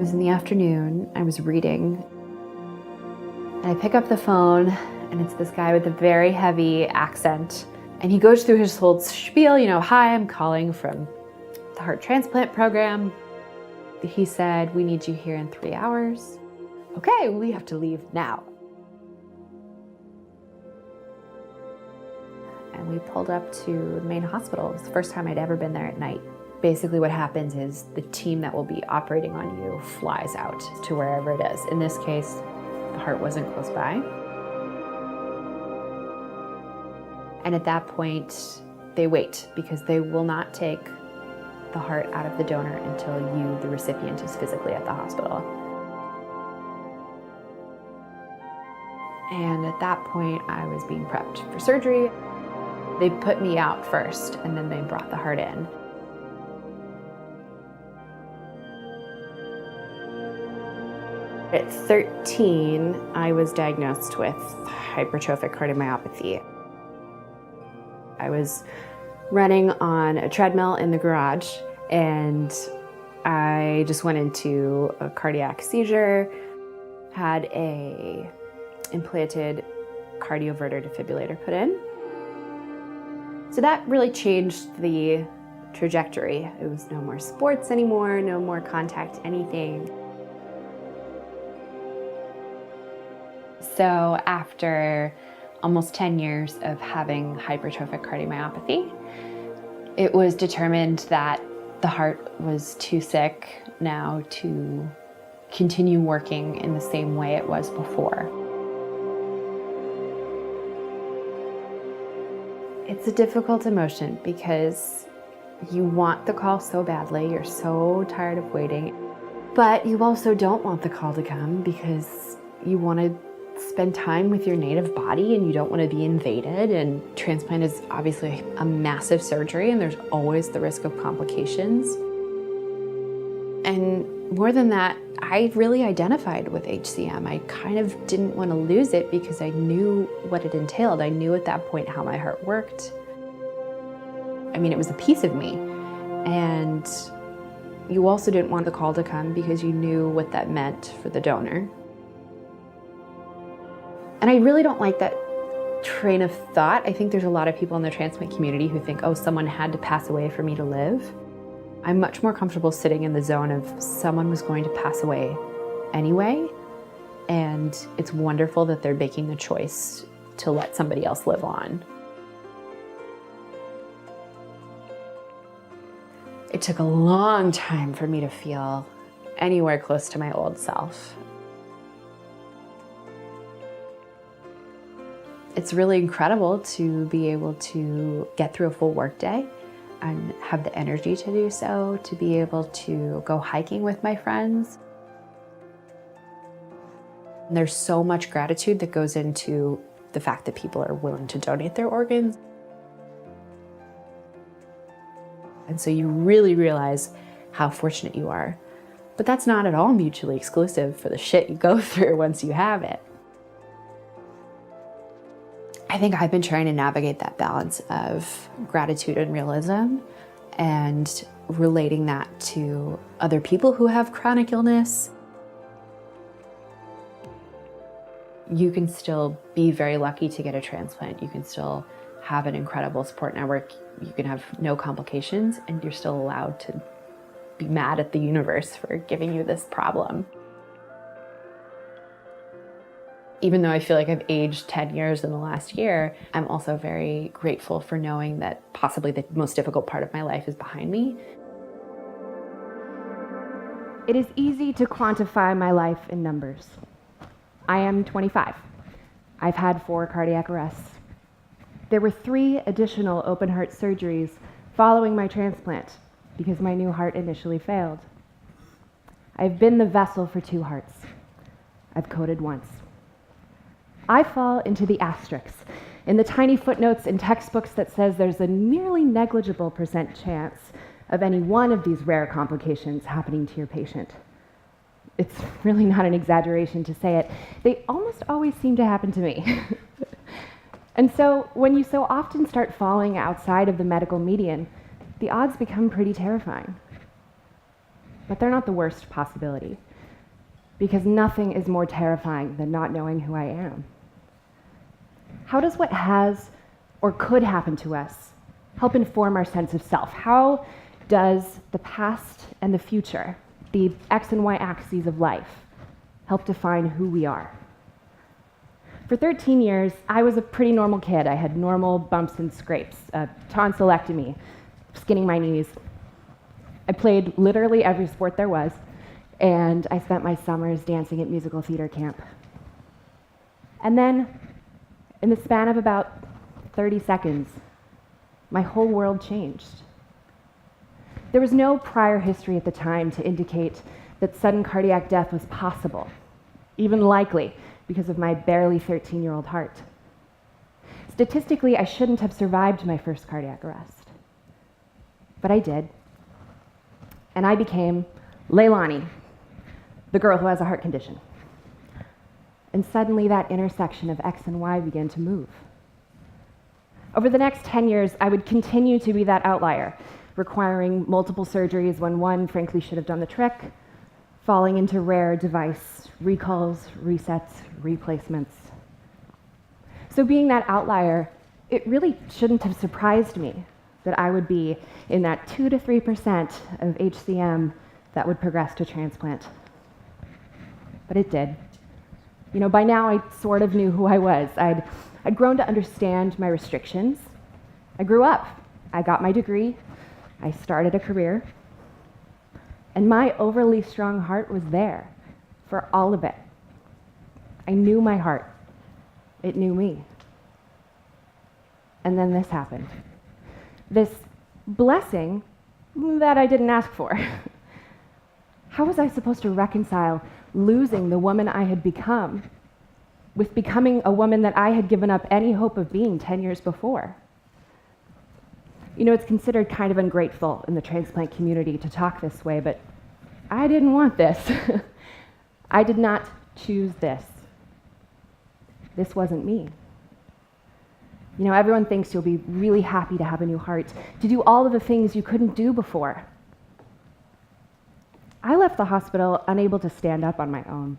was in the afternoon, I was reading, and I pick up the phone, and it's this guy with a very heavy accent, and he goes through his whole spiel, hi, I'm calling from the heart transplant program. He said, we need you here in 3 hours. Okay, we have to leave now. And we pulled up to the main hospital. It was the first time I'd ever been there at night. Basically what happens is the team that will be operating on you flies out to wherever it is. In this case, the heart wasn't close by. And at that point, they wait because they will not take the heart out of the donor until you, the recipient, is physically at the hospital. And at that point, I was being prepped for surgery. They put me out first, and then they brought the heart in. At 13, I was diagnosed with hypertrophic cardiomyopathy. I was running on a treadmill in the garage, and I just went into a cardiac seizure, had a implanted cardioverter defibrillator put in. So that really changed the trajectory. It was no more sports anymore, no more contact anything. So after almost 10 years of having hypertrophic cardiomyopathy, it was determined that the heart was too sick now to continue working in the same way it was before. It's a difficult emotion because you want the call so badly, you're so tired of waiting, but you also don't want the call to come because you want to spend time with your native body and you don't want to be invaded, and transplant is obviously a massive surgery and there's always the risk of complications. And more than that, I really identified with HCM. I kind of didn't want to lose it because I knew what it entailed. I knew at that point how my heart worked. I mean, it was a piece of me. And you also didn't want the call to come because you knew what that meant for the donor. And I really don't like that train of thought. I think there's a lot of people in the transplant community who think, oh, someone had to pass away for me to live. I'm much more comfortable sitting in the zone of someone was going to pass away anyway, and it's wonderful that they're making the choice to let somebody else live on. It took a long time for me to feel anywhere close to my old self. It's really incredible to be able to get through a full workday and have the energy to do so, to be able to go hiking with my friends. And there's so much gratitude that goes into the fact that people are willing to donate their organs. And so you really realize how fortunate you are. But that's not at all mutually exclusive for the shit you go through once you have it. I think I've been trying to navigate that balance of gratitude and realism and relating that to other people who have chronic illness. You can still be very lucky to get a transplant. You can still have an incredible support network. You can have no complications, and you're still allowed to be mad at the universe for giving you this problem. Even though I feel like I've aged 10 years in the last year, I'm also very grateful for knowing that possibly the most difficult part of my life is behind me. It is easy to quantify my life in numbers. I am 25. I've had 4 cardiac arrests. There were 3 additional open heart surgeries following my transplant because my new heart initially failed. I've been the vessel for 2 hearts. I've coded once. I fall into the asterisks in the tiny footnotes in textbooks that says there's a nearly negligible % chance of any one of these rare complications happening to your patient. It's really not an exaggeration to say it. They almost always seem to happen to me. And so when you so often start falling outside of the medical median, the odds become pretty terrifying. But they're not the worst possibility. because nothing is more terrifying than not knowing who I am. How does what has or could happen to us help inform our sense of self? How does the past and the future, the X and Y axes of life, help define who we are? For 13 years, I was a pretty normal kid. I had normal bumps and scrapes, a tonsillectomy, skinning my knees. I played literally every sport there was, and I spent my summers dancing at musical theater camp. And then, in the span of about 30 seconds, my whole world changed. There was no prior history at the time to indicate that sudden cardiac death was possible, even likely, because of my barely 13-year-old heart. Statistically, I shouldn't have survived my first cardiac arrest. But I did. And I became Leilani, the girl who has a heart condition. And suddenly that intersection of X and Y began to move. Over the next 10 years, I would continue to be that outlier, requiring multiple surgeries when one, frankly, should have done the trick, falling into rare device recalls, resets, replacements. So being that outlier, it really shouldn't have surprised me that I would be in that 2 to 3% of HCM that would progress to transplant. But it did. You know, by now I sort of knew who I was. I'd grown to understand my restrictions. I grew up. I got my degree. I started a career. And my overly strong heart was there for all of it. I knew my heart. It knew me. And then this happened. This blessing that I didn't ask for. How was I supposed to reconcile losing the woman I had become with becoming a woman that I had given up any hope of being 10 years before? You know, it's considered kind of ungrateful in the transplant community to talk this way, but I didn't want this. I did not choose this. This wasn't me. You know, everyone thinks you'll be really happy to have a new heart, to do all of the things you couldn't do before. I left the hospital unable to stand up on my own.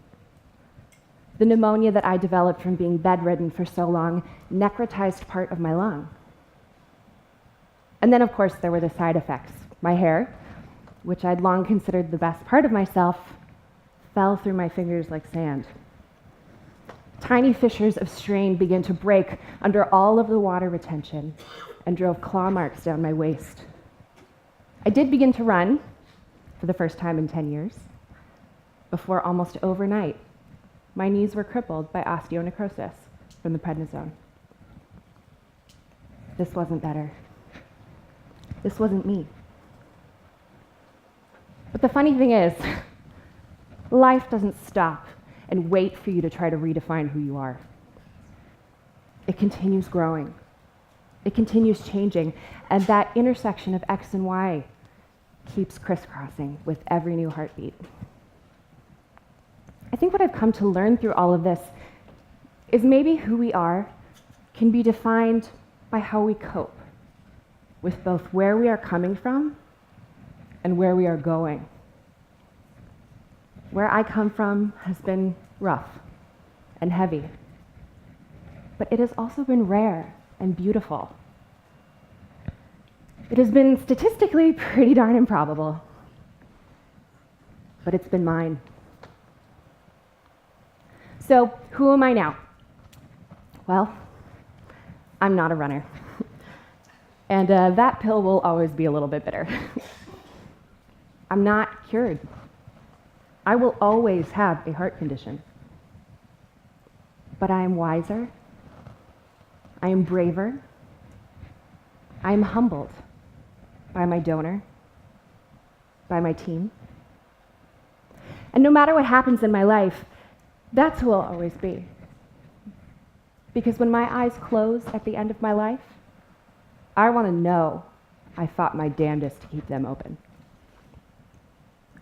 The pneumonia that I developed from being bedridden for so long necrotized part of my lung. And then, of course, there were the side effects. My hair, which I'd long considered the best part of myself, fell through my fingers like sand. Tiny fissures of strain began to break under all of the water retention and drove claw marks down my waist. I did begin to run for the first time in 10 years, before almost overnight, my knees were crippled by osteonecrosis from the prednisone. This wasn't better. This wasn't me. But the funny thing is, life doesn't stop and wait for you to try to redefine who you are. It continues growing. It continues changing, and that intersection of X and Y keeps crisscrossing with every new heartbeat. I think what I've come to learn through all of this is maybe who we are can be defined by how we cope with both where we are coming from and where we are going. Where I come from has been rough and heavy, but it has also been rare and beautiful. It has been statistically pretty darn improbable, but it's been mine. So, who am I now? Well, I'm not a runner. And that pill will always be a little bit bitter. I'm not cured. I will always have a heart condition. But I am wiser. I am braver. I am humbled by my donor, by my team. And no matter what happens in my life, that's who I'll always be. Because when my eyes close at the end of my life, I want to know I fought my damnedest to keep them open.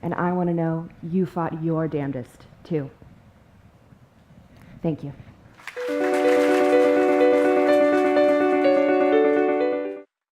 And I want to know you fought your damnedest too. Thank you.